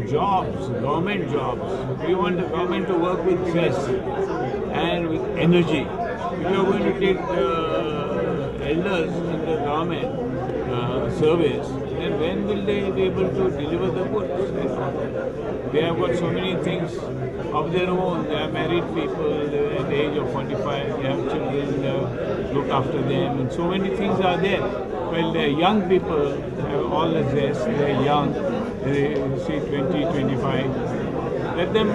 jobs, government jobs. We want the government to work with zest and with energy. If you are going to take elders in the government service, then when will they be able to deliver the goods? They have got so many things of their own. They are married people, they are at the age of 45, they have children, they look after them, and so many things are there. Well, the young people have all the zest, they are young, they say 20, 25. Let them,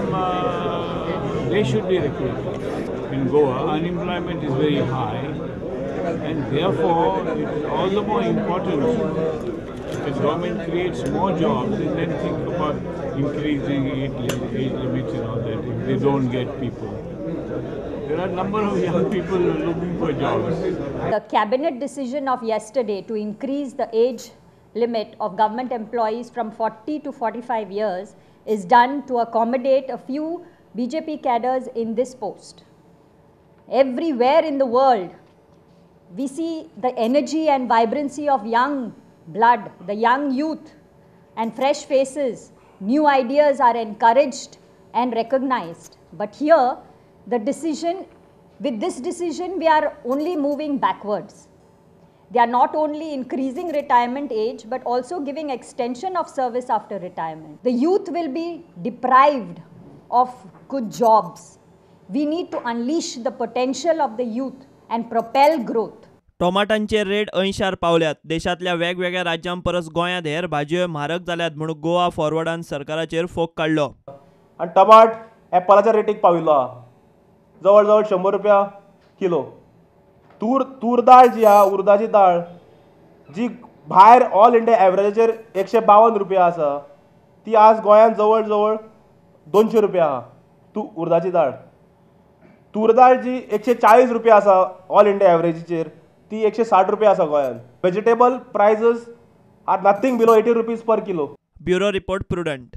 they should be recruited. In Goa, unemployment is very high, and therefore it is all the more important if the government creates more jobs and then think about increasing age limits and all that if they don't get people. There are a number of young people looking for jobs. The cabinet decision of yesterday to increase the age limit of government employees from 40 to 45 years is done to accommodate a few BJP cadres in this post. Everywhere in the world, we see the energy and vibrancy of young blood, the young youth and fresh faces. New ideas are encouraged and recognized. But here, with this decision, we are only moving backwards. They are not only increasing retirement age, but also giving extension of service after retirement. The youth will be deprived of good jobs. We need to unleash the potential of the youth and propel growth. टोमाटांचे rate 80 पावल्यात. देशातल्या वेगवेगळ्या राज्यांपरस गोंयांत हेर भाजयो म्हारग जाल्यात म्हणून गोवा फॉरवर्डान सरकाराचेर फोग काडलो. आणि टमाट एप्पलाच्या रेटीक पाविल्लो आहा जवळ जवळ 100 रुपया किलो. तूर दाळ जी आहा, उर्दाची दाळ जी भायर ऑल इंडिया एवरेजाचेर 152 रुपया आसा, ती आज गोंयांत जवळ जवळ 200 रुपया आहा उर्दाची दाळ. तूर दाळ जी 140 रुपया आसा ऑल इंडिया एवरेजीचेर, ती 160 रुपया आसा गोंयांत. Vegetable prices are nothing below 80 rupees per kilo. Bureau report prudent.